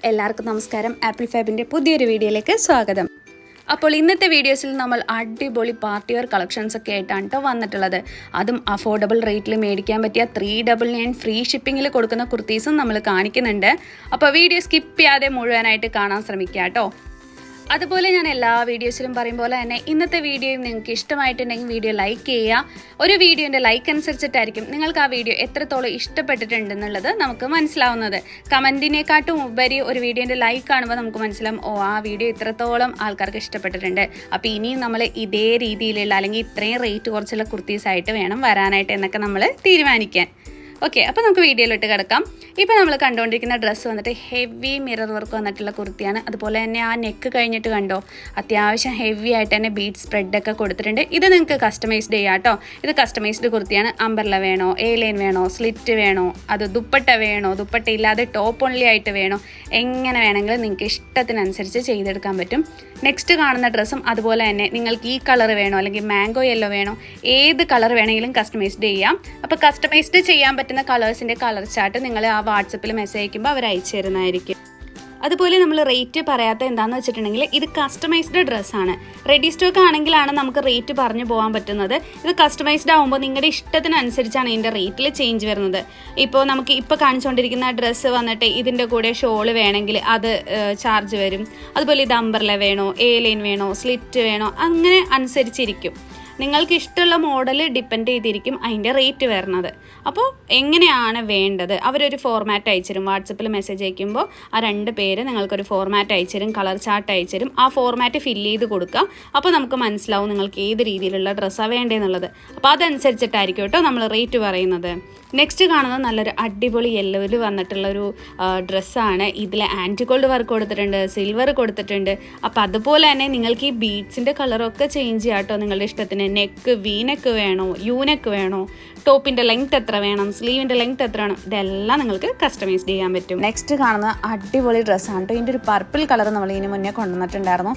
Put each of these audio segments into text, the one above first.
എല്ലാവർക്കും നമസ്കാരം. ആപ്പിൾ ഫാബിൻ്റെ പുതിയൊരു വീഡിയോയിലേക്ക് സ്വാഗതം. അപ്പോൾ ഇന്നത്തെ വീഡിയോസിൽ നമ്മൾ അടിപൊളി പാർട്ടി വെയർ കളക്ഷൻസ് ഒക്കെ ആയിട്ടാണ് കേട്ടോ വന്നിട്ടുള്ളത്. അതും അഫോർഡബിൾ റേറ്റിൽ മേടിക്കാൻ പറ്റിയ 399 ഫ്രീ ഷിപ്പിങ്ങിൽ കൊടുക്കുന്ന കുർത്തീസും നമ്മൾ കാണിക്കുന്നുണ്ട്. അപ്പോൾ വീഡിയോ സ്കിപ്പ് ചെയ്യാതെ മുഴുവനായിട്ട് കാണാൻ ശ്രമിക്കുക കേട്ടോ. അതുപോലെ ഞാൻ എല്ലാ വീഡിയോസിലും പറയും പോലെ തന്നെ ഇന്നത്തെ വീഡിയോയും നിങ്ങൾക്ക് ഇഷ്ടമായിട്ടുണ്ടെങ്കിൽ വീഡിയോ ലൈക്ക് ചെയ്യുക. ഒരു വീഡിയോൻ്റെ ലൈക്ക് അനുസരിച്ചിട്ടായിരിക്കും നിങ്ങൾക്ക് ആ വീഡിയോ എത്രത്തോളം ഇഷ്ടപ്പെട്ടിട്ടുണ്ടെന്നുള്ളത് നമുക്ക് മനസ്സിലാവുന്നത്. കമൻറ്റിനെക്കാട്ടും ഉപരി ഒരു വീഡിയോൻ്റെ ലൈക്ക് കാണുമ്പോൾ നമുക്ക് മനസ്സിലാവും, ആ വീഡിയോ ഇത്രത്തോളം ആൾക്കാർക്ക് ഇഷ്ടപ്പെട്ടിട്ടുണ്ട്. അപ്പോൾ ഇനിയും നമ്മൾ ഇതേ രീതിയിലുള്ള അല്ലെങ്കിൽ ഇത്രയും റേറ്റ് കുറച്ചുള്ള കുർത്തീസായിട്ട് വേണം വരാനായിട്ട് എന്നൊക്കെ നമ്മൾ തീരുമാനിക്കാൻ. ഓക്കെ, അപ്പോൾ നമുക്ക് വീഡിയോയിലോട്ട് കിടക്കാം. ഇപ്പോൾ നമ്മൾ കണ്ടുകൊണ്ടിരിക്കുന്ന ഡ്രസ്സ് വന്നിട്ട് ഹെവി മിറർ വർക്ക് വന്നിട്ടുള്ള കുർത്തിയാണ്. അതുപോലെ തന്നെ ആ നെക്ക് കഴിഞ്ഞിട്ട് കണ്ടോ, അത്യാവശ്യം ഹെവി ആയിട്ട് തന്നെ ബീഡ് സ്പ്രെഡൊക്കെ കൊടുത്തിട്ടുണ്ട്. ഇത് നിങ്ങൾക്ക് കസ്റ്റമൈസ്ഡ് ചെയ്യാം കേട്ടോ. ഇത് കസ്റ്റമൈസ്ഡ് കുർത്തിയാണ്. അംബർല വേണോ, എ ലൈൻ വേണോ, സ്ലിറ്റ് വേണോ, അത് ദുപ്പട്ട വേണോ, ദുപ്പട്ട ഇല്ലാതെ ടോപ്പ് ഓൺലി ആയിട്ട് വേണോ, എങ്ങനെ വേണമെങ്കിലും നിങ്ങൾക്ക് ഇഷ്ടത്തിനനുസരിച്ച് ചെയ്തെടുക്കാൻ പറ്റും. നെക്സ്റ്റ് കാണുന്ന ഡ്രസ്സും അതുപോലെ തന്നെ നിങ്ങൾക്ക് ഈ കളർ വേണോ അല്ലെങ്കിൽ മാംഗോ യെല്ലോ വേണോ, ഏത് കളർ വേണമെങ്കിലും കസ്റ്റമൈസ്ഡ് ചെയ്യാം. അപ്പോൾ കസ്റ്റമൈസ്ഡ് ചെയ്യാൻ പറ്റുന്ന കളേഴ്സിൻ്റെ കളർ ചാർട്ട് നിങ്ങൾ ആ വാട്സപ്പിൽ മെസ്സേജ് അയക്കുമ്പോൾ അവർ അയച്ചു തരുന്നതായിരിക്കും. അതുപോലെ നമ്മൾ റേറ്റ് പറയാത്ത എന്താണെന്ന് വെച്ചിട്ടുണ്ടെങ്കിൽ ഇത് കസ്റ്റമൈസ്ഡ് ഡ്രസ്സാണ്. റെഡി സ്റ്റോക്ക് ആണെങ്കിലാണ് നമുക്ക് റേറ്റ് പറഞ്ഞു പോകാൻ പറ്റുന്നത്. ഇത് കസ്റ്റമൈസ്ഡ് ആകുമ്പോൾ നിങ്ങളുടെ ഇഷ്ടത്തിനനുസരിച്ചാണ് ഇതിൻ്റെ റേറ്റിൽ ചേഞ്ച് വരുന്നത്. ഇപ്പോൾ നമുക്ക് ഇപ്പോൾ കാണിച്ചുകൊണ്ടിരിക്കുന്ന ഡ്രസ്സ് വന്നിട്ട് ഇതിൻ്റെ കൂടെ ഷോള് വേണമെങ്കിൽ അത് ചാർജ് വരും. അതുപോലെ ഇത് അംബർല വേണോ, എ ലൈൻ വേണോ, സ്ലിറ്റ് വേണോ, അങ്ങനെ അനുസരിച്ചിരിക്കും. നിങ്ങൾക്ക് ഇഷ്ടമുള്ള മോഡൽ ഡിപ്പെൻഡ് ചെയ്തിരിക്കും അതിൻ്റെ റേറ്റ് വരുന്നത്. അപ്പോൾ എങ്ങനെയാണ് വേണ്ടത് അവരൊരു ഫോർമാറ്റ് അയച്ചുതരും. വാട്സപ്പിൽ മെസ്സേജ് അയക്കുമ്പോൾ ആ 2 പേര് നിങ്ങൾക്കൊരു ഫോർമാറ്റ് അയച്ചുതരും, കളർ ചാർട്ട് അയച്ചുതരും. ആ ഫോർമാറ്റ് ഫില്ല് ചെയ്ത് കൊടുക്കുക. അപ്പോൾ നമുക്ക് മനസ്സിലാവും നിങ്ങൾക്ക് ഏത് രീതിയിലുള്ള ഡ്രസ്സാണ് വേണ്ടതെന്നുള്ളത്. അപ്പോൾ അതനുസരിച്ചിട്ടായിരിക്കും കേട്ടോ നമ്മൾ റേറ്റ് പറയുന്നത്. നെക്സ്റ്റ് കാണുന്നത് നല്ലൊരു അടിപൊളി യെല്ലോയിൽ വന്നിട്ടുള്ളൊരു ഡ്രസ്സാണ്. ഇതിൽ ആൻറ്റിഗോൾഡ് വർക്ക് കൊടുത്തിട്ടുണ്ട്, സിൽവർ കൊടുത്തിട്ടുണ്ട്. അപ്പോൾ അതുപോലെ തന്നെ നിങ്ങൾക്ക് ഈ ബീഡ്സിൻ്റെ കളറൊക്കെ ചേഞ്ച് ചെയ്യാം കേട്ടോ നിങ്ങളുടെ ഇഷ്ടത്തിന്. നെക്ക് വി നെക്ക് വേണോ, യു നെക്ക് വേണോ, ടോപ്പിൻ്റെ ലെങ്ത് എത്ര വേണം, സ്ലീവിൻ്റെ ലെങ്ത് എത്ര വേണം, ഇതെല്ലാം നിങ്ങൾക്ക് കസ്റ്റമൈസ് ചെയ്യാൻ പറ്റും. നെക്സ്റ്റ് കാണുന്ന അടിപൊളി ഡ്രസ്സാണ് കേട്ടോ. ഇതിൻ്റെ ഒരു പർപ്പിൾ കളർ നമ്മൾ ഇതിന് മുന്നേ കൊണ്ടുവന്നിട്ടുണ്ടായിരുന്നു.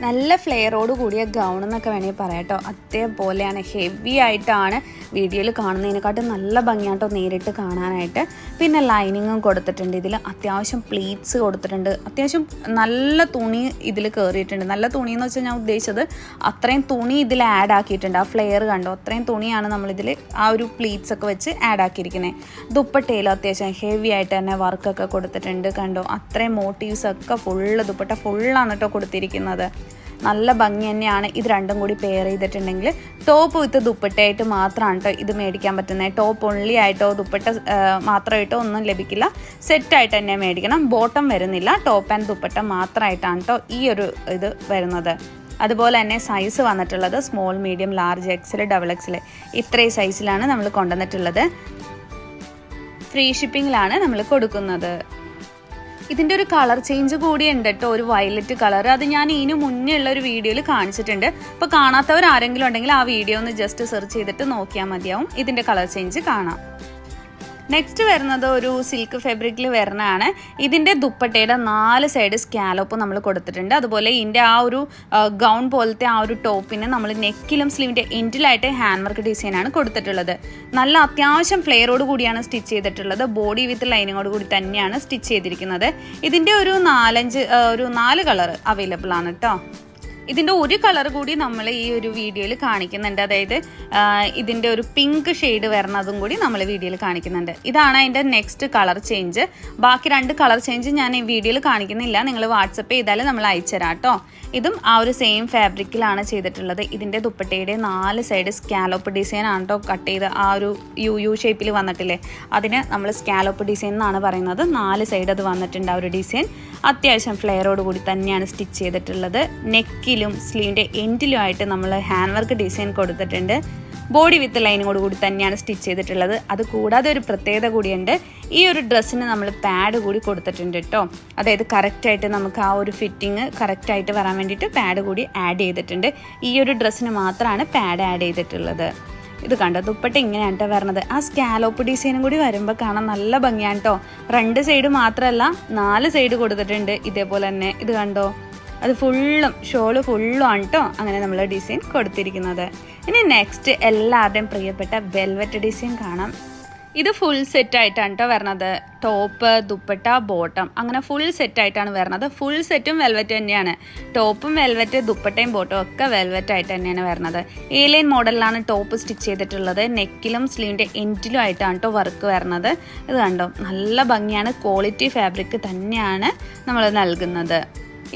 നല്ല ഫ്ലെയറോട് കൂടിയ ഗൗൺ എന്നൊക്കെ വേണമെങ്കിൽ പറയാം കേട്ടോ. അതേപോലെയാണ്, ഹെവി ആയിട്ടാണ് വീഡിയോയിൽ കാണുന്നതിനെക്കാട്ടും നല്ല ഭംഗിയാട്ടോ നേരിട്ട് കാണാനായിട്ട്. പിന്നെ ലൈനിങ്ങും കൊടുത്തിട്ടുണ്ട്. ഇതിൽ അത്യാവശ്യം പ്ലീറ്റ്സ് കൊടുത്തിട്ടുണ്ട്. അത്യാവശ്യം നല്ല തുണി ഇതിൽ കയറിയിട്ടുണ്ട്. നല്ല തുണി എന്ന് വെച്ചാൽ ഞാൻ ഉദ്ദേശിച്ചത് അത്രയും തുണി ഇതിൽ ആഡ് ആക്കിയിട്ടുണ്ട്. ആ ഫ്ലെയർ കണ്ടോ, അത്രയും തുണിയാണ് നമ്മളിതിൽ ആ ഒരു പ്ലീറ്റ്സ് ഒക്കെ വെച്ച് ആഡ് ആക്കിയിരിക്കുന്നത്. ദുപ്പട്ടയിലും അത്യാവശ്യം ഹെവി ആയിട്ട് തന്നെ വർക്കൊക്കെ കൊടുത്തിട്ടുണ്ട്. കണ്ടോ, അത്രയും മോട്ടീവ്സ് ഒക്കെ ഫുള്ള് ദുപ്പട്ട ഫുള്ളാണ് കേട്ടോ കൊടുത്തിരിക്കുന്നത്. നല്ല ഭംഗി തന്നെയാണ്. ഇത് രണ്ടും കൂടി പെയർ ചെയ്തിട്ടുണ്ടെങ്കിൽ ടോപ്പ് വിത്ത് ദുപ്പട്ടയായിട്ട് മാത്രമാണ് കേട്ടോ ഇത് മേടിക്കാൻ പറ്റുന്നത്. ടോപ്പ് ഓൺലി ആയിട്ടോ ദുപ്പട്ട മാത്രമായിട്ടോ ഒന്നും ലഭിക്കില്ല. സെറ്റായിട്ട് തന്നെ മേടിക്കണം. ബോട്ടം വരുന്നില്ല, ടോപ്പ് ആൻഡ് ദുപ്പട്ട മാത്രമായിട്ടാണ് കേട്ടോ ഈ ഒരു ഇത് വരുന്നത്. അതുപോലെ തന്നെ സൈസ് വന്നിട്ടുള്ളത് small, medium, large, XL, double XL ഇത്രയും സൈസിലാണ് നമ്മൾ കൊണ്ടുവന്നിട്ടുള്ളത്. ഫ്രീ ഷിപ്പിങ്ങിലാണ് നമ്മൾ കൊടുക്കുന്നത്. ഇതിൻ്റെ ഒരു കളർ ചേഞ്ച് കൂടി ഉണ്ട് കേട്ടോ, ഒരു വയലറ്റ് കളർ. അത് ഞാൻ ഇതിന് മുന്നേ ഉള്ള ഒരു വീഡിയോയിൽ കാണിച്ചിട്ടുണ്ട്. അപ്പോൾ കാണാത്തവർ ആരെങ്കിലും ഉണ്ടെങ്കിൽ ആ വീഡിയോ ഒന്ന് ജസ്റ്റ് സെർച്ച് ചെയ്തിട്ട് നോക്കിയാൽ മതിയാവും. ഇതിൻ്റെ കളർ ചേഞ്ച് കാണാം. നെക്സ്റ്റ് വരുന്നത് ഒരു സിൽക്ക് ഫാബ്രിക്കിൽ വരുന്നതാണ്. ഇതിൻ്റെ ദുപ്പട്ടയുടെ 4 സൈഡ് സ്കാലോപ്പ് നമ്മൾ കൊടുത്തിട്ടുണ്ട്. അതുപോലെ ഇതിൻ്റെ ആ ഒരു ഗൗൺ പോലത്തെ ആ ഒരു ടോപ്പിന് നമ്മൾ നെക്കിലും സ്ലീവിൻ്റെ എൻഡിലായിട്ട് ഹാൻഡ് വർക്ക് ഡിസൈനാണ് കൊടുത്തിട്ടുള്ളത്. നല്ല അത്യാവശ്യം ഫ്ലെയറോട് കൂടിയാണ് സ്റ്റിച്ച് ചെയ്തിട്ടുള്ളത്. ബോഡി വിത്ത് ലൈനിങ്ങോട് കൂടി തന്നെയാണ് സ്റ്റിച്ച് ചെയ്തിരിക്കുന്നത്. ഇതിൻ്റെ ഒരു 4 കളർ അവൈലബിൾ ആണ് കേട്ടോ. ഇതിൻ്റെ ഒരു കളർ കൂടി നമ്മൾ ഈ ഒരു വീഡിയോയിൽ കാണിക്കുന്നുണ്ട്. അതായത് ഇതിൻ്റെ ഒരു പിങ്ക് ഷെയ്ഡ് വരുന്നതും കൂടി നമ്മൾ വീഡിയോയിൽ കാണിക്കുന്നുണ്ട്. ഇതാണ് അതിൻ്റെ നെക്സ്റ്റ് കളർ ചേഞ്ച്. ബാക്കി 2 കളർ ചേഞ്ച് ഞാൻ ഈ വീഡിയോയിൽ കാണിക്കുന്നില്ല. നിങ്ങൾ വാട്സപ്പ് ചെയ്താൽ നമ്മൾ അയച്ചുതരാം കേട്ടോ. ഇതും ആ ഒരു സെയിം ഫാബ്രിക്കിലാണ് ചെയ്തിട്ടുള്ളത്. ഇതിൻ്റെ ദുപ്പട്ടയുടെ 4 സൈഡ് സ്കാലോപ്പ് ഡിസൈൻ ആണ് കേട്ടോ കട്ട് ചെയ്ത് ആ ഒരു യു ഷേപ്പിൽ വന്നിട്ടില്ലേ, അതിന് നമ്മൾ സ്കാലോപ്പ് ഡിസൈൻ എന്നാണ് പറയുന്നത്. 4 സൈഡ് അത് വന്നിട്ടുണ്ട് ആ ഒരു ഡിസൈൻ. അത്യാവശ്യം ഫ്ലെയറോട് കൂടി തന്നെയാണ് സ്റ്റിച്ച് ചെയ്തിട്ടുള്ളത്. നെക്കിലും സ്ലീവിൻ്റെ എൻഡിലും ആയിട്ട് നമ്മൾ ഹാൻഡ് വർക്ക് ഡിസൈൻ കൊടുത്തിട്ടുണ്ട്. ബോഡി വിത്ത് ലൈനിങ്ങോട് കൂടി തന്നെയാണ് സ്റ്റിച്ച് ചെയ്തിട്ടുള്ളത്. അത് കൂടാതെ ഒരു പ്രത്യേകത കൂടിയുണ്ട്. ഈ ഒരു ഡ്രസ്സിന് നമ്മൾ പാഡ് കൂടി കൊടുത്തിട്ടുണ്ട് കേട്ടോ. അതായത് കറക്റ്റായിട്ട് നമുക്ക് ആ ഒരു ഫിറ്റിങ് കറക്റ്റായിട്ട് വരാൻ വേണ്ടിയിട്ട് പാഡ് കൂടി ആഡ് ചെയ്തിട്ടുണ്ട്. ഈ ഒരു ഡ്രസ്സിന് മാത്രമാണ് പാഡ് ആഡ് ചെയ്തിട്ടുള്ളത്. ഇത് കണ്ടോ, ദുപ്പട്ട ഇങ്ങനെയാണ് കേട്ടോ വരണത്. ആ സ്കാലോപ്പ് ഡിസൈനും കൂടി വരുമ്പോൾ കാണാൻ നല്ല ഭംഗിയാണ് കേട്ടോ. 2 സൈഡ് മാത്രമല്ല 4 സൈഡ് കൊടുത്തിട്ടുണ്ട് ഇതേപോലെ തന്നെ. ഇത് കണ്ടോ, അത് ഫുള്ളും ഷോള് ഫുള്ളും ആണ് കേട്ടോ അങ്ങനെ നമ്മൾ ഡിസൈൻ കൊടുത്തിരിക്കുന്നത്. ഇനി നെക്സ്റ്റ് എല്ലാവരുടെയും പ്രിയപ്പെട്ട വെൽവെറ്റ് ഡിസൈൻ കാണാം. ഇത് ഫുൾ സെറ്റായിട്ടാണ് കേട്ടോ വരണത്. ടോപ്പ്, ദുപ്പട്ട, ബോട്ടം അങ്ങനെ ഫുൾ സെറ്റായിട്ടാണ് വരുന്നത്. ഫുൾ സെറ്റും വെൽവെറ്റ് തന്നെയാണ്. ടോപ്പും വെൽവെറ്റ്, ദുപ്പട്ടയും ബോട്ടും ഒക്കെ വെൽവെറ്റ് ആയിട്ട് തന്നെയാണ് വരുന്നത്. A-line മോഡലിലാണ് ടോപ്പ് സ്റ്റിച്ച് ചെയ്തിട്ടുള്ളത്. നെക്കിലും സ്ലീവിൻ്റെ എൻഡിലും ആയിട്ടാണ് കേട്ടോ വർക്ക് വരുന്നത്. ഇത് കണ്ടോ, നല്ല ഭംഗിയാണ്. ക്വാളിറ്റി ഫാബ്രിക് തന്നെയാണ് നമ്മൾ നൽകുന്നത്.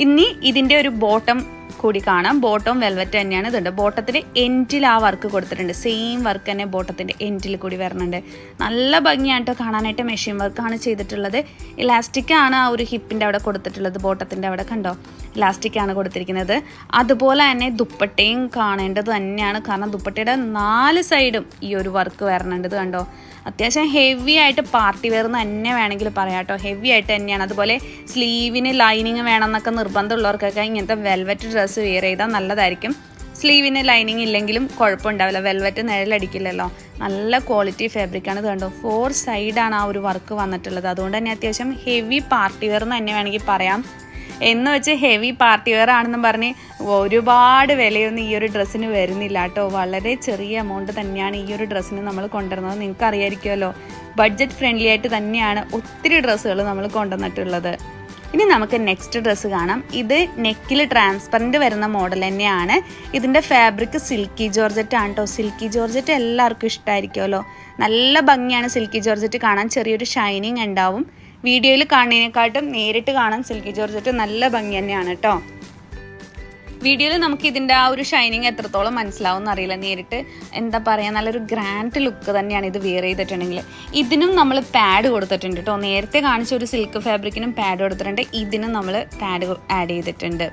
ഇനി ഇതിൻ്റെ ഒരു ബോട്ടം കൂടി കാണാം. ബോട്ടം വെൽവെറ്റ് തന്നെയാണ്. ഇതുണ്ട് ബോട്ടത്തിൻ്റെ എൻഡിൽ ആ വർക്ക് കൊടുത്തിട്ടുണ്ട്. സെയിം വർക്ക് തന്നെ ബോട്ടത്തിൻ്റെ എൻഡിൽ കൂടി വരുന്നുണ്ട്. നല്ല ഭംഗിയാണ് കേട്ടോ കാണാനായിട്ട്. മെഷീൻ വർക്കാണ് ചെയ്തിട്ടുള്ളത്. ഇലാസ്റ്റിക്കാണ് ആ ഒരു ഹിപ്പിൻ്റെ അവിടെ കൊടുത്തിട്ടുള്ളത്. ബോട്ടത്തിൻ്റെ അവിടെ കണ്ടോ, ഇലാസ്റ്റിക്കാണ് കൊടുത്തിരിക്കുന്നത്. അതുപോലെ തന്നെ ദുപ്പട്ടയും കാണേണ്ടത് തന്നെയാണ്. കാരണം ദുപ്പട്ടയുടെ 4 സൈഡും ഈ ഒരു വർക്ക് വരണുണ്ട്. ഇത് കണ്ടോ, അത്യാവശ്യം ഹെവി ആയിട്ട് പാർട്ടി വെയർ എന്ന് തന്നെ വേണമെങ്കിൽ പറയാം കേട്ടോ. ഹെവി ആയിട്ട് തന്നെയാണ്. അതുപോലെ സ്ലീവിന് ലൈനിങ് വേണമെന്നൊക്കെ നിർബന്ധമുള്ളവർക്കൊക്കെ ഇങ്ങനത്തെ വെൽവെറ്റ് ഡ്രസ്സ് വെയർ ചെയ്താൽ നല്ലതായിരിക്കും. സ്ലീവിന് ലൈനിങ് ഇല്ലെങ്കിലും കുഴപ്പമുണ്ടാവില്ല. വെൽവെറ്റ് നിഴലടിക്കില്ലല്ലോ. നല്ല ക്വാളിറ്റി ഫാബ്രിക്കാണ്. ഇത് കണ്ടോ, 4 സൈഡാണ് ആ ഒരു വർക്ക് വന്നിട്ടുള്ളത്. അതുകൊണ്ട് തന്നെ അത്യാവശ്യം ഹെവി പാർട്ടി വെയർ എന്ന് തന്നെ വേണമെങ്കിൽ പറയാം. എന്ന് വെച്ച് ഹെവി പാർട്ടി വെയർ ആണെന്നും പറഞ്ഞ് ഒരുപാട് വിലയൊന്നും ഈ ഒരു ഡ്രസ്സിന് വരുന്നില്ല കേട്ടോ. വളരെ ചെറിയ എമൗണ്ട് തന്നെയാണ് ഈ ഒരു ഡ്രസ്സിന് നമ്മൾ കൊണ്ടുവരുന്നത്. നിങ്ങൾക്ക് അറിയാമായിരിക്കുമല്ലോ, ബഡ്ജറ്റ് ഫ്രണ്ട്ലി ആയിട്ട് തന്നെയാണ് ഒത്തിരി ഡ്രസ്സുകൾ നമ്മൾ കൊണ്ടുവന്നിട്ടുള്ളത്. ഇനി നമുക്ക് നെക്സ്റ്റ് ഡ്രസ്സ് കാണാം. ഇത് നെക്കിൽ ട്രാൻസ്പെറൻറ്റ് വരുന്ന മോഡൽ തന്നെയാണ്. ഇതിൻ്റെ ഫാബ്രിക് സിൽക്കി ജോർജറ്റ് ആണ് കേട്ടോ. സിൽക്കി ജോർജറ്റ് എല്ലാവർക്കും ഇഷ്ടമായിരിക്കുമല്ലോ. നല്ല ഭംഗിയാണ് സിൽക്കി ജോർജറ്റ് കാണാൻ. ചെറിയൊരു ഷൈനിങ് ഉണ്ടാവും. വീഡിയോയിൽ കാണുന്നതിനെക്കാട്ടും നേരിട്ട് കാണാൻ സിൽക്കി ജോർജറ്റ് നല്ല ഭംഗി തന്നെയാണ് കേട്ടോ. വീഡിയോയിൽ നമുക്ക് ഇതിൻ്റെ ആ ഒരു ഷൈനിങ് എത്രത്തോളം മനസ്സിലാവും എന്നറിയില്ല. നേരിട്ട് എന്താ പറയുക, നല്ലൊരു ഗ്രാൻഡ് ലുക്ക് തന്നെയാണ് ഇത് വെയർ ചെയ്തിട്ടുണ്ടെങ്കിൽ. ഇതിനും നമ്മൾ പാഡ് കൊടുത്തിട്ടുണ്ട് കേട്ടോ. നേരത്തെ കാണിച്ച ഒരു സിൽക്ക് ഫാബ്രിക്കിനും പാഡ് കൊടുത്തിട്ടുണ്ട്. ഇതിനും നമ്മൾ പാഡ് ആഡ് ചെയ്തിട്ടുണ്ട്.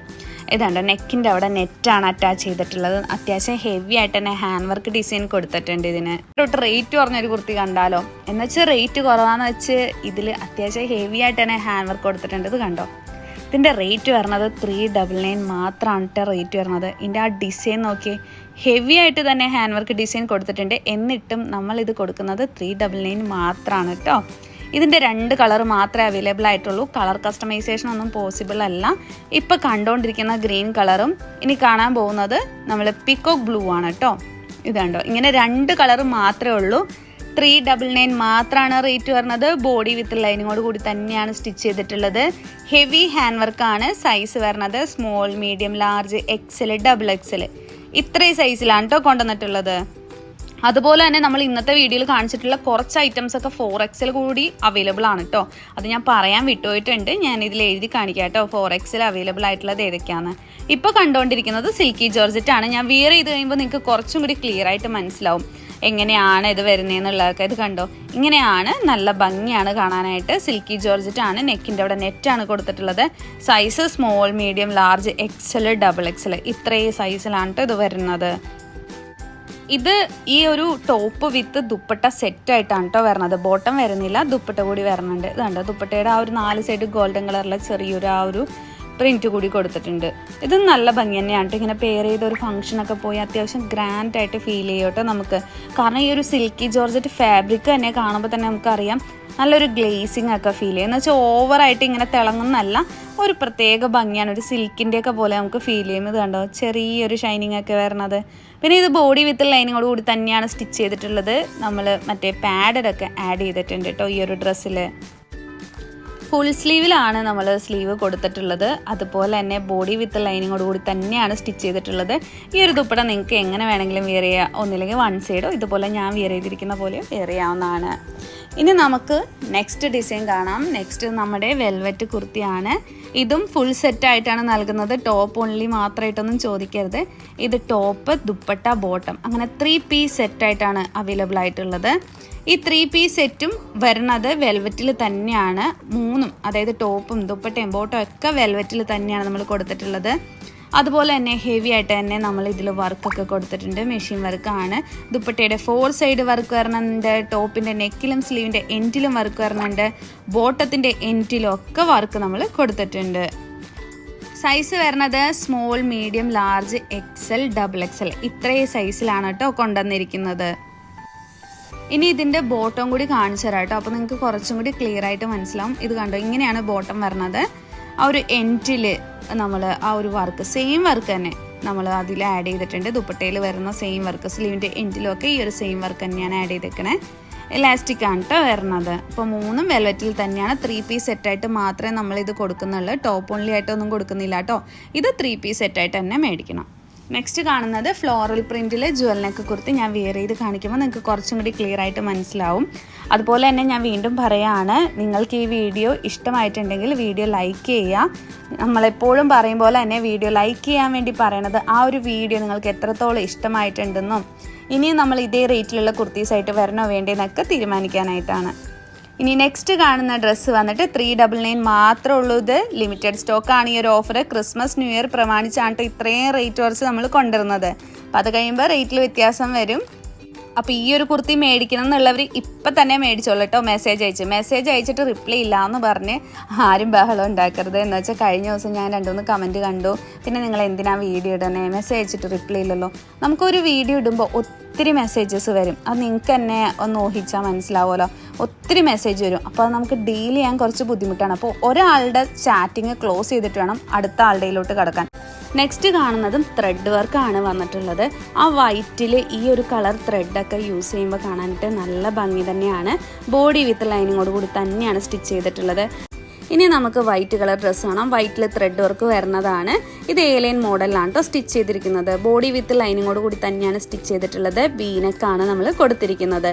ഇതാണ്ടോ, നെക്കിൻ്റെ അവിടെ നെറ്റാണ് അറ്റാച്ച് ചെയ്തിട്ടുള്ളത്. അത്യാവശ്യം ഹെവി ആയിട്ട് തന്നെ ഹാൻഡ് വർക്ക് ഡിസൈൻ കൊടുത്തിട്ടുണ്ട്. ഇതിന് റേറ്റ് കുറഞ്ഞൊരു കുർത്തി കണ്ടാലോ എന്നുവെച്ചാൽ റേറ്റ് കുറവാന്ന് വെച്ച് ഇതിൽ അത്യാവശ്യം ഹെവി ആയിട്ട് തന്നെ ഹാൻഡ് വർക്ക് കൊടുത്തിട്ടുണ്ട്. ഇത് കണ്ടോ, ഇതിൻ്റെ റേറ്റ് വരുന്നത് 399 മാത്രമാണ് കേട്ടോ റേറ്റ് വരുന്നത്. ഇതിൻ്റെ ആ ഡിസൈൻ നോക്കി, ഹെവി ആയിട്ട് തന്നെ ഹാൻഡ് വർക്ക് ഡിസൈൻ കൊടുത്തിട്ടുണ്ട്. എന്നിട്ടും നമ്മളിത് കൊടുക്കുന്നത് 399 മാത്രമാണ് കേട്ടോ. ഇതിൻ്റെ 2 കളർ മാത്രമേ അവൈലബിൾ ആയിട്ടുള്ളൂ. കളർ കസ്റ്റമൈസേഷൻ ഒന്നും പോസിബിൾ അല്ല. ഇപ്പോൾ കണ്ടുകൊണ്ടിരിക്കുന്ന ഗ്രീൻ കളറും ഇനി കാണാൻ പോകുന്നത് നമ്മൾ പിക്കോക്ക് ബ്ലൂ ആണ് കേട്ടോ. ഇതുണ്ടോ, ഇങ്ങനെ 2 കളർ മാത്രമേ ഉള്ളൂ. 399 മാത്രമാണ് റേറ്റ് വരുന്നത്. ബോഡി വിത്ത് ലൈനിങ്ങോട് കൂടി തന്നെയാണ് സ്റ്റിച്ച് ചെയ്തിട്ടുള്ളത്. ഹെവി ഹാൻഡ് വർക്കാണ്. സൈസ് വരുന്നത് small, medium, large, XL, XXL ഇത്രയും സൈസിലാണ് കേട്ടോ കൊണ്ടുവന്നിട്ടുള്ളത്. അതുപോലെ തന്നെ നമ്മൾ ഇന്നത്തെ വീഡിയോയിൽ കാണിച്ചിട്ടുള്ള കുറച്ച് ഐറ്റംസ് ഒക്കെ 4XL കൂടി അവൈലബിൾ ആണ് കേട്ടോ. അത് ഞാൻ പറയാൻ വിട്ടുപോയിട്ടുണ്ട്. ഞാൻ ഇതിൽ എഴുതി കാണിക്കാം കേട്ടോ 4XL അവൈലബിൾ ആയിട്ടുള്ളത് ഏതൊക്കെയാണ്. ഇപ്പോൾ കണ്ടുകൊണ്ടിരിക്കുന്നത് സിൽക്കി ജോർജറ്റ് ആണ്. ഞാൻ വിയർ ചെയ്ത് കഴിയുമ്പോൾ നിങ്ങൾക്ക് കുറച്ചും കൂടി ക്ലിയർ ആയിട്ട് മനസ്സിലാവും എങ്ങനെയാണ് ഇത് വരുന്നതെന്നുള്ളതൊക്കെ. ഇത് കണ്ടോ, ഇങ്ങനെയാണ്. നല്ല ഭംഗിയാണ് കാണാനായിട്ട്. സിൽക്കി ജോർജറ്റ് ആണ്. നെക്കിൻ്റെ അവിടെ നെറ്റാണ് കൊടുത്തിട്ടുള്ളത്. Size small, medium, large, XL, XXL ഇത്രയും സൈസിലാണ് കേട്ടോ ഇത് വരുന്നത്. ഇത് ഈ ഒരു ടോപ്പ് വിത്ത് ദുപ്പട്ട സെറ്റായിട്ടാണ് കേട്ടോ വരുന്നത്. ബോട്ടം വരുന്നില്ല, ദുപ്പട്ട കൂടി വരുന്നുണ്ട്. ഇതുണ്ട്, ദുപ്പട്ടയുടെ ആ ഒരു 4 സൈഡ് ഗോൾഡൻ കളറിലെ ചെറിയൊരു ആ ഒരു പ്രിൻറ്റ് കൂടി കൊടുത്തിട്ടുണ്ട്. ഇത് നല്ല ഭംഗി തന്നെയാണ് കേട്ടോ. ഇങ്ങനെ പെയർ ചെയ്ത ഒരു ഫംഗ്ഷനൊക്കെ പോയി അത്യാവശ്യം ഗ്രാൻഡ് ആയിട്ട് ഫീൽ ചെയ്യും കേട്ടോ നമുക്ക്. കാരണം ഈ ഒരു സിൽക്കി ജോർജറ്റ് ഫാബ്രിക് തന്നെ കാണുമ്പോൾ തന്നെ നമുക്കറിയാം നല്ലൊരു ഗ്ലേസിങ് ഒക്കെ ഫീൽ ചെയ്യും. എന്ന് വെച്ചാൽ ഓവറായിട്ട് ഇങ്ങനെ തിളങ്ങുന്നല്ല, ഒരു പ്രത്യേക ഭംഗിയാണ്. ഒരു സിൽക്കിൻ്റെയൊക്കെ പോലെ നമുക്ക് ഫീൽ ചെയ്യുന്നത് കണ്ടോ, ചെറിയൊരു ഷൈനിങ് ഒക്കെ വരുന്നത്. പിന്നെ ഇത് ബോഡി വിത്ത് ലൈനിങ്ങോട് കൂടി തന്നെയാണ് സ്റ്റിച്ച് ചെയ്തിട്ടുള്ളത്. നമ്മൾ മറ്റേ പാഡൊക്കെ ആഡ് ചെയ്തിട്ടുണ്ട് കേട്ടോ ഈ ഒരു ഡ്രസ്സിൽ. ഫുൾ സ്ലീവിലാണ് നമ്മൾ സ്ലീവ് കൊടുത്തിട്ടുള്ളത്. അതുപോലെ തന്നെ ബോഡി വിത്ത് ലൈനിങ്ങോട് കൂടി തന്നെയാണ് സ്റ്റിച്ച് ചെയ്തിട്ടുള്ളത്. ഈ ഒരു ദുപ്പട്ട നിങ്ങൾക്ക് എങ്ങനെ വേണമെങ്കിലും വെയർ ചെയ്യാം. ഒന്നില്ലെങ്കിൽ 1 സൈഡോ ഇതുപോലെ ഞാൻ വെയർ ചെയ്തിരിക്കുന്ന പോലെ വെയർ ചെയ്യാവുന്നതാണ്. ഇനി നമുക്ക് നെക്സ്റ്റ് ഡിസൈൻ കാണാം. നെക്സ്റ്റ് നമ്മുടെ വെൽവെറ്റ് കുർത്തിയാണ്. ഇതും ഫുൾ സെറ്റായിട്ടാണ് നൽകുന്നത്. ടോപ്പ് ഓൺലി മാത്രമായിട്ടൊന്നും ചോദിക്കരുത്. ഇത് ടോപ്പ്, ദുപ്പട്ട, ബോട്ടം അങ്ങനെ 3 പീസ് സെറ്റായിട്ടാണ് അവൈലബിൾ ആയിട്ടുള്ളത്. ഈ 3 പീസ് സെറ്റും വരുന്നത് വെൽവെറ്റിൽ തന്നെയാണ്. 3ഉം അതായത് ടോപ്പും ദുപ്പട്ടയും ബോട്ടം ഒക്കെ വെൽവെറ്റിൽ തന്നെയാണ് നമ്മൾ കൊടുത്തിട്ടുള്ളത്. അതുപോലെ തന്നെ ഹെവി ആയിട്ട് തന്നെ നമ്മൾ ഇതിൽ വർക്കൊക്കെ കൊടുത്തിട്ടുണ്ട്. മെഷീൻ വർക്കാണ്. ദുപ്പട്ടയുടെ 4 സൈഡ് വർക്ക് വരുന്നുണ്ട്. ടോപ്പിൻ്റെ നെക്കിലും സ്ലീവിൻ്റെ എൻഡിലും വർക്ക് വരുന്നുണ്ട്. ബോട്ടത്തിൻ്റെ എൻഡിലും ഒക്കെ വർക്ക് നമ്മൾ കൊടുത്തിട്ടുണ്ട്. സൈസ് വരുന്നത് small, medium, large, XL, XXL ഇത്രയും സൈസിലാണ് കേട്ടോ കൊണ്ടുവന്നിരിക്കുന്നത്. ഇനി ഇതിൻ്റെ ബോട്ടം കൂടി കാണിച്ചു തരാം കേട്ടോ. അപ്പോൾ നിങ്ങൾക്ക് കുറച്ചും കൂടി ക്ലിയർ ആയിട്ട് മനസ്സിലാവും. ഇത് കണ്ടോ, ഇങ്ങനെയാണ് ബോട്ടം വരുന്നത്. ആ ഒരു എൻഡിൽ നമ്മൾ ആ ഒരു വർക്ക് സെയിം വർക്ക് തന്നെ നമ്മൾ അതിൽ ആഡ് ചെയ്തിട്ടുണ്ട്. ദുപ്പട്ടയിൽ വരുന്ന സെയിം വർക്ക്, സ്ലീവിൻ്റെ എൻഡിലൊക്കെ ഈ ഒരു സെയിം വർക്ക് തന്നെയാണ് ആഡ് ചെയ്തേക്കണേ. ഇലാസ്റ്റിക് ആണ് കേട്ടോ വരുന്നത്. അപ്പോൾ 3 വെൽവെറ്റിൽ തന്നെയാണ്. 3 പീസ് സെറ്റായിട്ട് മാത്രമേ നമ്മളിത് കൊടുക്കുന്നുള്ളൂ. ടോപ്പ് ഓൺലി ആയിട്ടൊന്നും കൊടുക്കുന്നില്ല കേട്ടോ. ഇത് 3 പീസ് സെറ്റായിട്ട് തന്നെ മേടിക്കണം. നെക്സ്റ്റ് കാണുന്നത് ഫ്ലോറൽ പ്രിൻറ്റിൽ ജുവൽ നെക്ക് കുർത്തി. ഞാൻ വെയർ ചെയ്ത് കാണിക്കുമ്പോൾ നിങ്ങൾക്ക് കുറച്ചും കൂടി ക്ലിയർ ആയിട്ട് മനസ്സിലാവും. അതുപോലെ തന്നെ ഞാൻ വീണ്ടും പറയുകയാണ്, നിങ്ങൾക്ക് ഈ വീഡിയോ ഇഷ്ടമായിട്ടുണ്ടെങ്കിൽ വീഡിയോ ലൈക്ക് ചെയ്യുക. നമ്മളെപ്പോഴും പറയും പോലെ തന്നെ വീഡിയോ ലൈക്ക് ചെയ്യാൻ വേണ്ടി പറയണത് ആ ഒരു വീഡിയോ നിങ്ങൾക്ക് എത്രത്തോളം ഇഷ്ടമായിട്ടുണ്ടെന്നും ഇനിയും നമ്മൾ ഇതേ റേറ്റിലുള്ള കുർത്തീസായിട്ട് വരണോ വേണ്ടതെന്നൊക്കെ തീരുമാനിക്കാനായിട്ടാണ്. ഇനി നെക്സ്റ്റ് കാണുന്ന ഡ്രസ്സ് വന്നിട്ട് 399 മാത്രമേ ഉള്ളൂ. ഇത് ലിമിറ്റഡ് സ്റ്റോക്കാണ്. ഈ ഒരു ഓഫർ ക്രിസ്മസ് ന്യൂ ഇയർ പ്രമാണിച്ചാണ് ഇത്രയും റേറ്റ് കുറച്ച് നമ്മൾ കൊണ്ടുവരുന്നത്. അപ്പോൾ അത് കഴിയുമ്പോൾ റേറ്റിൽ വ്യത്യാസം വരും. അപ്പോൾ ഈ ഒരു കുർത്തി മേടിക്കണം എന്നുള്ളവർ ഇപ്പം തന്നെ മേടിച്ചോളൂ കേട്ടോ. മെസ്സേജ് അയച്ചിട്ട് റിപ്ലൈ ഇല്ല എന്ന് പറഞ്ഞ് ആരും ബഹളം ഉണ്ടാക്കരുത്. എന്ന് വെച്ചാൽ കഴിഞ്ഞ ദിവസം ഞാൻ 2-3 കമൻറ്റ് കണ്ടു, പിന്നെ നിങ്ങൾ എന്തിനാ വീഡിയോ ഇടണേ, മെസ്സേജ് അയച്ചിട്ട് റിപ്ലൈ ഇല്ലല്ലോ. നമുക്കൊരു വീഡിയോ ഇടുമ്പോൾ ഒത്തിരി മെസ്സേജസ് വരും. അത് നിങ്ങൾക്ക് തന്നെ ഒന്ന് ഊഹിച്ചാൽ മനസ്സിലാവുമല്ലോ. ഒത്തിരി മെസ്സേജ് വരും. അപ്പോൾ അത് നമുക്ക് ഡീൽ ചെയ്യാൻ കുറച്ച് ബുദ്ധിമുട്ടാണ്. അപ്പോൾ ഒരാളുടെ ചാറ്റിങ് ക്ലോസ് ചെയ്തിട്ട് വേണം അടുത്ത ആളുടെയിലോട്ട് കടക്കാൻ. നെക്സ്റ്റ് കാണുന്നതും ത്രെഡ് വർക്കാണ് വന്നിട്ടുള്ളത്. ആ വൈറ്റിൽ ഈ ഒരു കളർ ത്രെഡൊക്കെ യൂസ് ചെയ്യുമ്പോൾ കാണാനായിട്ട് നല്ല ഭംഗി തന്നെയാണ്. ബോഡി വിത്ത് ലൈനിങ്ങോട് കൂടി തന്നെയാണ് സ്റ്റിച്ച് ചെയ്തിട്ടുള്ളത്. ഇനി നമുക്ക് വൈറ്റ് കളർ ഡ്രസ്സ് കാണാം. വൈറ്റിൽ ത്രെഡ് വർക്ക് വരുന്നതാണ്. ഇത് ഏലൈൻ മോഡലിലാണ് കേട്ടോ സ്റ്റിച്ച് ചെയ്തിരിക്കുന്നത്. ബോഡി വിത്ത് ലൈനിങ്ങോട് കൂടി തന്നെയാണ് സ്റ്റിച്ച് ചെയ്തിട്ടുള്ളത്. വീനക്കാണ് നമ്മൾ കൊടുത്തിരിക്കുന്നത്.